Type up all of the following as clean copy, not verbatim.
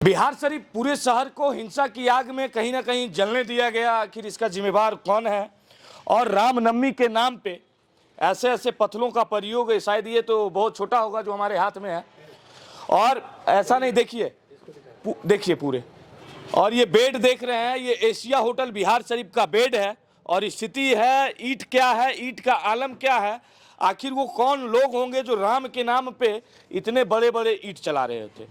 बिहार शरीफ पूरे शहर को हिंसा की आग में कहीं ना कहीं जलने दिया गया। आखिर इसका जिम्मेवार कौन है? और रामनवमी के नाम पे ऐसे ऐसे पत्थरों का प्रयोग है, शायद ये तो बहुत छोटा होगा जो हमारे हाथ में है। और ऐसा नहीं, देखिए देखिए पूरे, और ये बेड देख रहे हैं, ये एशिया होटल बिहार शरीफ का बेड है। और स्थिति है, ईंट क्या है, ईंट का आलम क्या है। आखिर वो कौन लोग होंगे जो राम के नाम पे इतने बड़े बड़े ईंट चला रहे थे?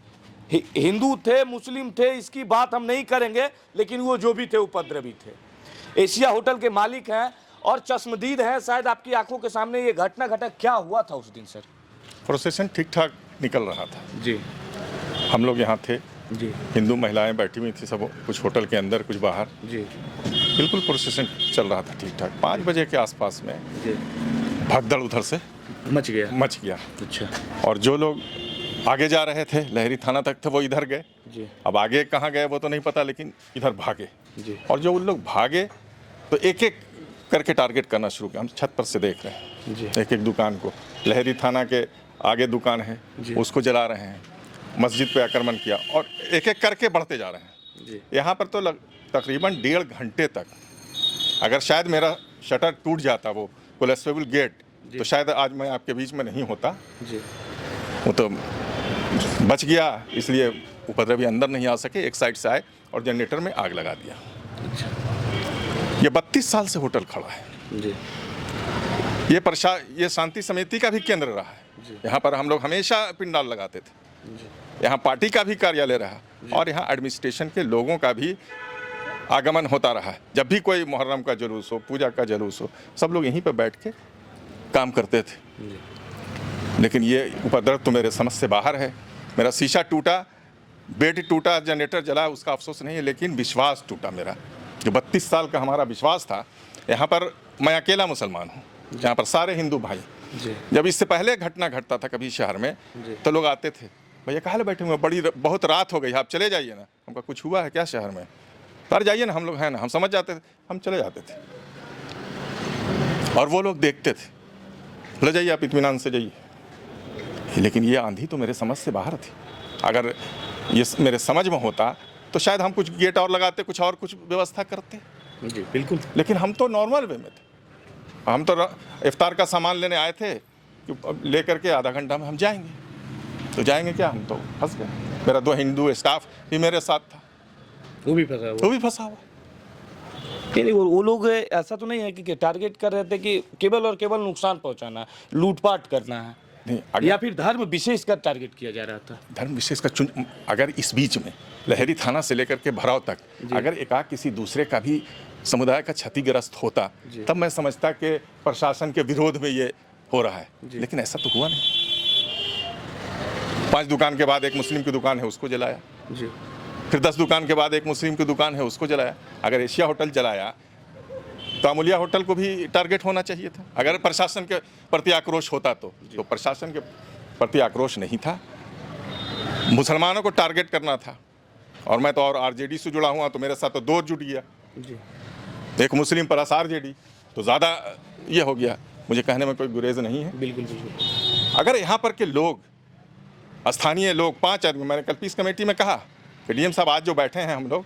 हिंदू थे, मुस्लिम थे, इसकी बात हम नहीं करेंगे, लेकिन वो जो भी थे उपद्रवी थे। एशिया होटल के मालिक हैं और चश्मदीद हैं। शायद आपकी आंखों के सामने ये घटना घटा। क्या हुआ था उस दिन सर? प्रोसेशन ठीक ठाक निकल रहा था जी। हम लोग यहाँ थे जी हिंदू महिलाएं बैठी हुई थी, सब कुछ होटल के अंदर कुछ बाहर। जी बिल्कुल प्रोसेशन चल रहा था ठीक ठाक। 5 बजे के आसपास में जी भगदड़ उधर से मच गया। अच्छा। और जो लोग आगे जा रहे थे लहरी थाना तक थे वो इधर गए। जी। अब आगे कहाँ गए वो तो नहीं पता, लेकिन इधर भागे। जी। और जो उन लोग भागे तो एक एक करके टारगेट करना शुरू किया। हम छत पर से देख रहे हैं जी। एक एक दुकान को। लहरी थाना के आगे दुकान है, उसको जला रहे हैं। मस्जिद पे आक्रमण किया और एक एक करके बढ़ते जा रहे हैं। जी। यहाँ पर तो तकरीबन 1.5 घंटे तक, अगर शायद मेरा शटर टूट जाता, वो कोलेस्टेबल गेट, तो शायद आज मैं आपके बीच में नहीं होता। जी। वो तो बच गया, इसलिए उपद्रवी अंदर नहीं आ सके। एक साइड से आए और जनरेटर में आग लगा दिया। अच्छा। ये 32 साल से होटल खड़ा है। जी। ये शांति समिति का भी केंद्र रहा है। यहाँ पर हम लोग हमेशा पिंडाल लगाते थे। यहाँ पार्टी का भी कार्यालय रहा और यहाँ एडमिनिस्ट्रेशन के लोगों का भी आगमन होता रहा है। जब भी कोई मुहर्रम का जुलूस हो, पूजा का जुलूस हो, सब लोग यहीं पर बैठ के काम करते थे। लेकिन ये उपद्रव तो मेरे समझ से बाहर है। मेरा शीशा टूटा, बेड टूटा, जनरेटर जला, उसका अफसोस नहीं है, लेकिन विश्वास टूटा मेरा। जो 32 साल का हमारा विश्वास था। यहाँ पर मैं अकेला मुसलमान हूँ, यहाँ पर सारे हिंदू भाई। जब इससे पहले घटना घटता था कभी शहर में, तो लोग आते थे, भैया कहाँ बैठे हुए, बहुत रात हो गई, आप चले जाइए ना। हमका कुछ हुआ है क्या शहर में? तर जाइए ना, हम लोग हैं ना। हम समझ जाते थे, हम चले जाते थे। और वो लोग देखते थे, ले जाइए आप, इत्मीनान से जाइए। लेकिन ये आंधी तो मेरे समझ से बाहर थी। अगर ये मेरे समझ में होता तो शायद हम कुछ गेट और लगाते, कुछ और कुछ व्यवस्था करते। जी बिल्कुल। लेकिन हम तो नॉर्मल वे में थे। हम तो इफ्तार का सामान लेने आए थे कि लेकर के आधा घंटा में हम जाएंगे। तो जाएंगे क्या, हम तो फंस गए। मेरा 2 हिंदू स्टाफ भी मेरे साथ था, वो भी फंसा हुआ। नहीं, वो लोग ऐसा तो नहीं है कि टारगेट कर रहे थे कि केवल और केवल नुकसान पहुंचाना है, लूटपाट करना है, नहीं, या फिर धर्म विशेष का टारगेट किया जा रहा था? धर्म विशेष का अगर इस बीच में लहरी थाना से लेकर के भराव तक अगर एकाक किसी दूसरे का भी समुदाय का क्षतिग्रस्त होता, तब मैं समझता कि प्रशासन के विरोध में ये हो रहा है। लेकिन ऐसा तो हुआ नहीं। 5 दुकान के बाद एक मुस्लिम की दुकान है, उसको जलाया। फिर 10 दुकान के बाद एक मुस्लिम की दुकान है, उसको जलाया। अगर एशिया होटल जलाया तो अमूलिया होटल को भी टारगेट होना चाहिए था। अगर प्रशासन के प्रति आक्रोश होता तो प्रशासन के प्रति आक्रोश नहीं था, मुसलमानों को टारगेट करना था। और मैं तो और आरजेडी से जुड़ा हुआ, तो मेरे साथ तो 2 जुट गया। एक मुस्लिम प्लस आरजेडी, तो ज़्यादा ये हो गया। मुझे कहने में कोई गुरेज नहीं है। बिल्कुल। अगर यहाँ पर के लोग, स्थानीय लोग, 5 आदमी, मैंने कल पीस कमेटी में कहा कि डीएम साहब आज जो बैठे हैं हम लोग,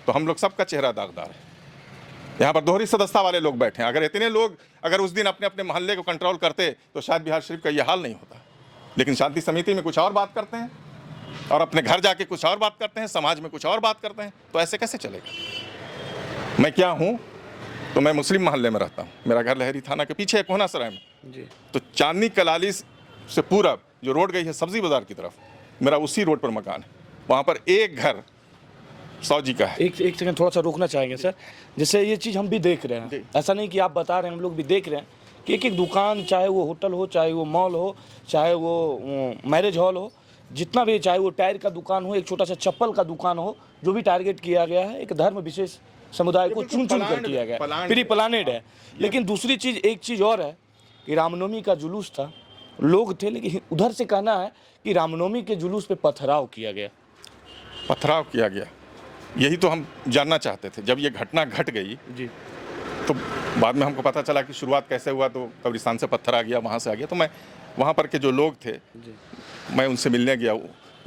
तो हम लोग सबका चेहरा दागदार है। यहाँ पर दोहरी सदस्यता वाले लोग बैठे हैं। अगर इतने लोग अगर उस दिन अपने अपने मोहल्ले को कंट्रोल करते तो शायद बिहार शरीफ का ये हाल नहीं होता। लेकिन शांति समिति में कुछ और बात करते हैं और अपने घर जाके कुछ और बात करते हैं, समाज में कुछ और बात करते हैं। तो ऐसे कैसे चलेगा? मैं क्या हूँ, तो मैं मुस्लिम मोहल्ले में रहता हूँ। मेरा घर लहरी थाना के पीछे है, कोहना सराय में। तो चांदनी कलाली से पूरब जो रोड गई है सब्जी बाजार की तरफ, मेरा उसी रोड पर मकान है। वहाँ पर एक घर 100 जी का है। एक सेकंड थोड़ा सा रोकना चाहेंगे सर। जैसे ये चीज़ हम भी देख रहे हैं, ऐसा नहीं कि आप बता रहे हैं, हम लोग भी देख रहे हैं कि एक एक दुकान, चाहे वो होटल हो, चाहे वो मॉल हो, चाहे वो मैरिज हॉल हो, जितना भी, चाहे वो टायर का दुकान हो, एक छोटा सा चप्पल का दुकान हो, जो भी टारगेट किया गया है एक धर्म विशेष समुदाय को चुन कर किया गया, प्री प्लानेड है। लेकिन दूसरी चीज़, एक चीज़ और है कि रामनवमी का जुलूस था, लोग थे, लेकिन उधर से कहना है कि रामनवमी के जुलूस पे पथराव किया गया। यही तो हम जानना चाहते थे। जब ये घटना घट गई तो बाद में हमको पता चला कि शुरुआत कैसे हुआ। तो कब्रिस्तान से पत्थर आ गया, वहाँ से आ गया। तो मैं वहाँ पर के जो लोग थे, मैं उनसे मिलने गया।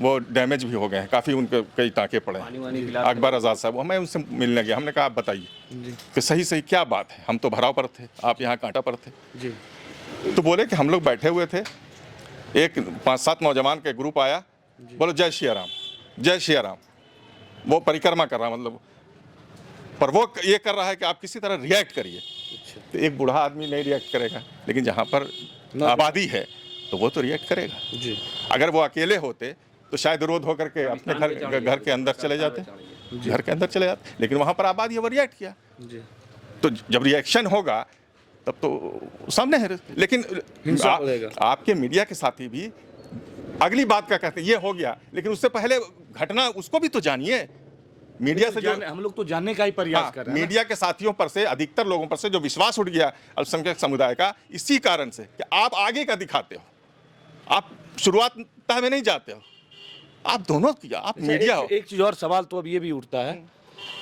वो डैमेज भी हो गए हैं, काफ़ी उनके कई टाँके पड़े हैं। अकबर आज़ाद साहब, मैं उनसे मिलने गया, हमने कहा आप बताइए कि सही सही क्या बात है, हम तो भराव पर थे, आप यहाँ कांटा पर थे जी। तो बोले कि हम लोग बैठे हुए थे, एक 5-7 नौजवान का ग्रुप आया, बोलो जय श्री राम, जय श्री राम। वो परिक्रमा कर रहा, मतलब पर वो ये कर रहा है कि आप किसी तरह रिएक्ट करिए। तो एक बूढ़ा आदमी नहीं रिएक्ट करेगा, लेकिन जहाँ पर आबादी है तो वो तो रिएक्ट करेगा जी। अगर वो अकेले होते तो शायद रोध होकर के अपने घर के अंदर चले जाते, घर के अंदर चले जाते, लेकिन वहाँ पर आबादी है, वो रिएक्ट किया। तो जब रिएक्शन होगा तब तो सामने है। लेकिन आपके मीडिया के साथी भी अगली बात का कहते हैं ये हो गया, लेकिन उससे पहले घटना उसको भी तो जानिए। मीडिया से जो हम लोग तो जानने का ही प्रयास कर रहे हैं। मीडिया के साथियों पर से, अधिकतर लोगों पर से जो विश्वास उठ गया अल्पसंख्यक समुदाय का, इसी कारण से कि आप आगे का दिखाते हो, आप शुरुआत में नहीं जाते हो, आप दोनों किया, आप मीडिया हो। एक चीज और सवाल तो अब ये भी उठता है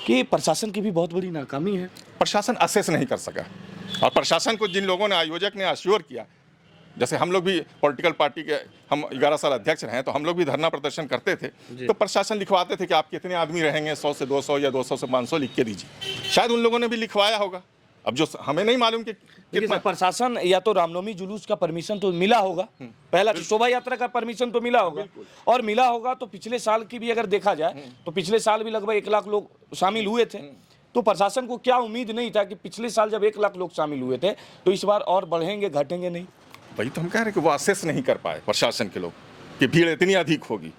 कि प्रशासन की भी बहुत बड़ी नाकामी है। प्रशासन असेस नहीं कर सका, और प्रशासन को जिन लोगों ने, आयोजक ने अश्योर किया, जैसे हम लोग भी पॉलिटिकल पार्टी के, हम 11 साल अध्यक्ष रहे, तो हम लोग भी धरना प्रदर्शन करते थे, तो प्रशासन लिखवाते थे कि आप कितने आदमी रहेंगे, 100 से 200 या 200 से 500 लिख के दीजिए। शायद उन लोगों ने भी लिखवाया होगा, अब जो हमें नहीं मालूम कि कितना। प्रशासन या तो रामनवमी जुलूस का परमिशन तो मिला होगा, पहला शोभा यात्रा का परमिशन तो मिला होगा, और मिला होगा तो पिछले साल की भी अगर देखा जाए तो पिछले साल भी लगभग 1 लाख लोग शामिल हुए थे। तो प्रशासन को क्या उम्मीद नहीं था कि पिछले साल जब 1 लाख लोग शामिल हुए थे तो इस बार और बढ़ेंगे, घटेंगे नहीं? वही तो हम कह रहे हैं कि वो असेस नहीं कर पाए प्रशासन के लोग कि भीड़ इतनी अधिक होगी,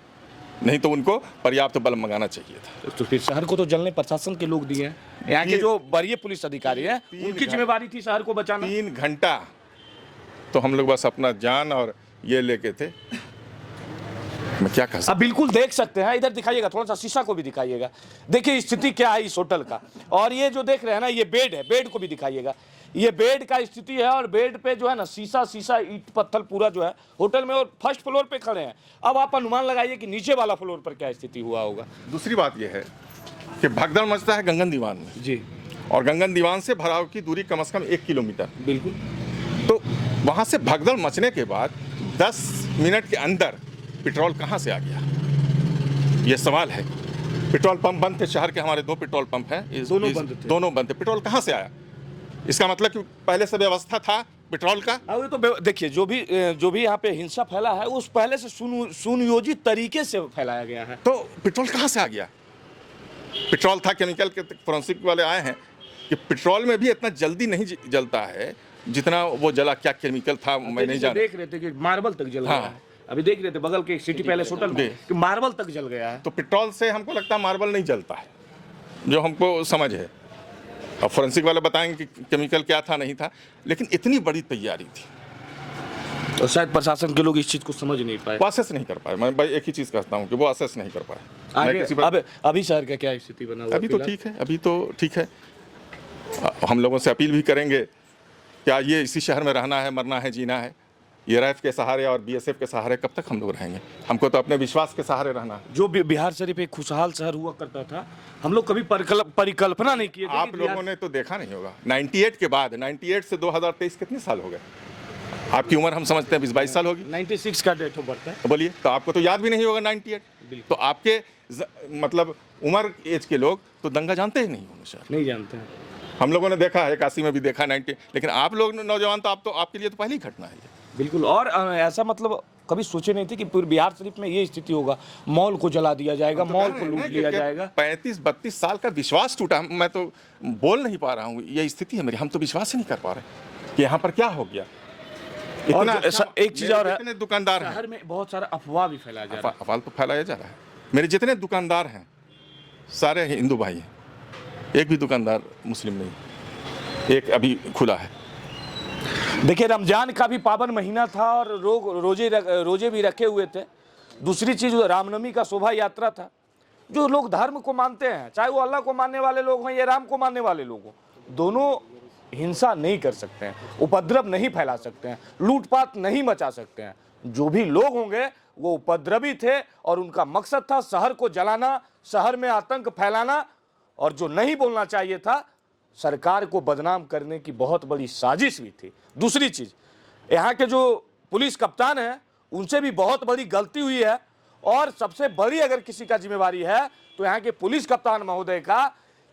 नहीं तो उनको पर्याप्त बल मंगाना चाहिए था। तो फिर शहर को तो जलने प्रशासन के लोग दिए हैं, यहाँ के जो वरीय पुलिस अधिकारी हैं उनकी जिम्मेवारी थी शहर को बचाना। 3 घंटा तो हम लोग बस अपना जान और ये लेके थे, मैं क्या कह सकता। अब बिल्कुल देख सकते हैं, इधर दिखाइएगा, थोड़ा सा शीशा को भी दिखाइएगा, देखिए स्थिति क्या है इस होटल का। और ये जो देख रहे हैं ना, ये बेड है, बेड को भी दिखाइएगा, ये बेड का स्थिति है, और बेड पे जो है ना शीशा ईंट पत्थर पूरा जो है होटल में, और फर्स्ट फ्लोर पे खड़े हैं। अब आप अनुमान लगाइए कि नीचे वाला फ्लोर पर क्या स्थिति हुआ होगा। दूसरी बात यह है कि भगदड़ मचता है गंगन दीवान में जी, और गंगन दीवान से भराव की दूरी कम से कम 1 किलोमीटर। बिल्कुल। तो वहाँ से भगदड़ मचने के बाद 10 मिनट के अंदर पेट्रोल कहाँ से आ गया, ये सवाल है। पेट्रोल पंप बंद थे, शहर के हमारे 2 पेट्रोल पंप हैं, दोनों बंद थे। पेट्रोल कहाँ से आया? इसका मतलब कि पहले से व्यवस्था था पेट्रोल का। अब तो देखिए जो भी यहाँ पे हिंसा फैला है उस पहले से सुनियोजित तरीके से फैलाया गया है। तो पेट्रोल कहाँ से आ गया? पेट्रोल था, केमिकल के फोरेंसिक वाले आए हैं कि पेट्रोल में भी इतना जल्दी नहीं जलता है जितना वो जला। क्या केमिकल था मैं नहीं जानता। देख रहे थे कि मार्बल तक जल गया है, अभी देख रहे थे बगल के सिटी पैलेस होटल में कि मार्बल तक जल गया है। तो पेट्रोल से हमको लगता है मार्बल नहीं जलता है, जो हमको समझ है। अब फोरेंसिक वाले बताएंगे कि केमिकल क्या था नहीं था, लेकिन इतनी बड़ी तैयारी थी तो शायद प्रशासन के लोग इस चीज को समझ नहीं पाए, वो असेस नहीं कर पाए। मैं भाई एक ही चीज़ कहता हूँ कि वो असेस नहीं कर पाए। आगे अभी शहर का क्या स्थिति बना हुआ? अभी तो ठीक है, अभी तो ठीक है। हम लोगों से अपील भी करेंगे, क्या ये इसी शहर में रहना है, मरना है, जीना है? ये रैफ के सहारे और बीएसएफ के सहारे कब तक हम लोग रहेंगे? हमको तो अपने विश्वास के सहारे रहना है। जो बिहार शरीफ एक खुशहाल शहर हुआ करता था, हम लोग कभी परिकल्पना नहीं किए। आप लोगों ने तो देखा नहीं होगा 98 के बाद, 98 से 2023 कितने साल हो गए? आपकी उम्र हम समझते हैं 20-22 साल होगी। 96 का डेट ऑफ बर्थ है। तो बोलिए, तो आपको तो याद भी नहीं होगा 98। तो आपके मतलब उम्र एज के लोग तो दंगा जानते ही नहीं होंगे, शायद नहीं जानते हैं। हम लोगों ने देखा है, 81 में भी देखा, 90, लेकिन आप लोग नौजवान तो आप तो आपके लिए तो पहली घटना है। बिल्कुल। और ऐसा मतलब कभी सोचे नहीं थे कि पूरे बिहार शरीफ में ये स्थिति होगा, मॉल को जला दिया जाएगा, मॉल को लूट लिया जाएगा। 35-32 साल का विश्वास टूटा। मैं तो बोल नहीं पा रहा हूँ, ये स्थिति है मेरी। हम तो विश्वास ही नहीं कर पा रहे कि यहाँ पर क्या हो गया। और एक चीज और है, जितने दुकानदार हैं, शहर में बहुत सारा अफवाह भी फैलाया जा रहा है। अफवाह तो फैलाया जा रहा है। मेरे जितने दुकानदार हैं सारे हिंदू भाई हैं, एक भी दुकानदार मुस्लिम नहीं, एक अभी खुला है। देखिए रमजान का भी पावन महीना था और रोजे भी रखे हुए थे। दूसरी चीज रामनवमी का शोभा यात्रा था। जो लोग धर्म को मानते हैं, चाहे वो अल्लाह को मानने वाले लोग हों या राम को मानने वाले लोग हों, दोनों हिंसा नहीं कर सकते हैं, उपद्रव नहीं फैला सकते हैं, लूटपाट नहीं मचा सकते हैं। जो भी लोग होंगे वो उपद्रवी थे और उनका मकसद था शहर को जलाना, शहर में आतंक फैलाना, और जो नहीं बोलना चाहिए था सरकार को बदनाम करने की बहुत बड़ी साजिश भी थी। दूसरी चीज, यहाँ के जो पुलिस कप्तान हैं उनसे भी बहुत बड़ी गलती हुई है, और सबसे बड़ी अगर किसी का जिम्मेवारी है तो यहाँ के पुलिस कप्तान महोदय का,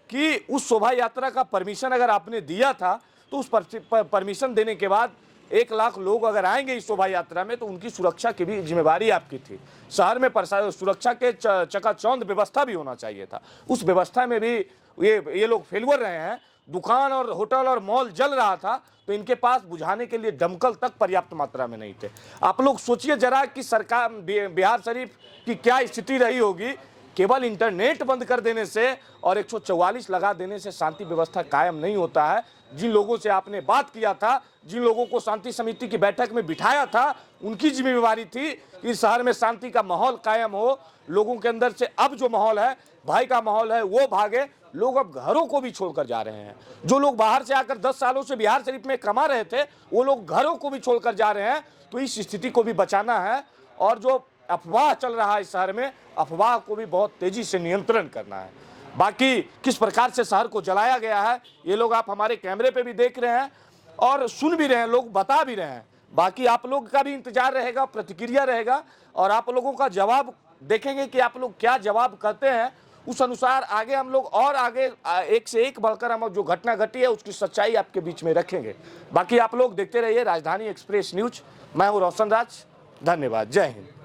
कि उस शोभा यात्रा का परमिशन अगर आपने दिया था तो उस परमिशन देने के बाद 1 लाख लोग अगर आएंगे इस शोभा यात्रा में तो उनकी सुरक्षा की भी जिम्मेवारी आपकी थी। शहर में सुरक्षा के चकाचौंध व्यवस्था भी होना चाहिए था, उस व्यवस्था में भी ये लोग फेलवर रहे हैं। दुकान और होटल और मॉल जल रहा था तो इनके पास बुझाने के लिए दमकल तक पर्याप्त मात्रा में नहीं थे। आप लोग सोचिए जरा कि सरकार बिहार शरीफ की क्या स्थिति रही होगी। केवल इंटरनेट बंद कर देने से और 144 लगा देने से शांति व्यवस्था कायम नहीं होता है। जिन लोगों से आपने बात किया था, जिन लोगों को शांति समिति की बैठक में बिठाया था, उनकी जिम्मेवारी थी कि शहर में शांति का माहौल कायम हो। लोगों के अंदर से अब जो माहौल है, भय का माहौल है, वो भागे। लोग अब घरों को भी छोड़कर जा रहे हैं। जो लोग बाहर से आकर 10 सालों से बिहार शरीफ में कमा रहे थे, वो लोग घरों को भी छोड़कर जा रहे हैं। तो इस स्थिति को भी बचाना है और जो अफवाह चल रहा है इस शहर में, अफवाह को भी बहुत तेजी से नियंत्रण करना है। बाकी किस प्रकार से शहर को जलाया गया है ये लोग आप हमारे कैमरे पे भी देख रहे हैं और सुन भी रहे हैं, लोग बता भी रहे हैं। बाकी आप लोग का भी इंतजार रहेगा, प्रतिक्रिया रहेगा और आप लोगों का जवाब देखेंगे कि आप लोग क्या जवाब कहते हैं। उस अनुसार आगे हम लोग और आगे एक से एक बढ़कर हम जो घटना घटी है उसकी सच्चाई आपके बीच में रखेंगे। बाकी आप लोग देखते रहिए राजधानी एक्सप्रेस न्यूज। मैं हूँ रोशन राज, धन्यवाद, जय हिंद।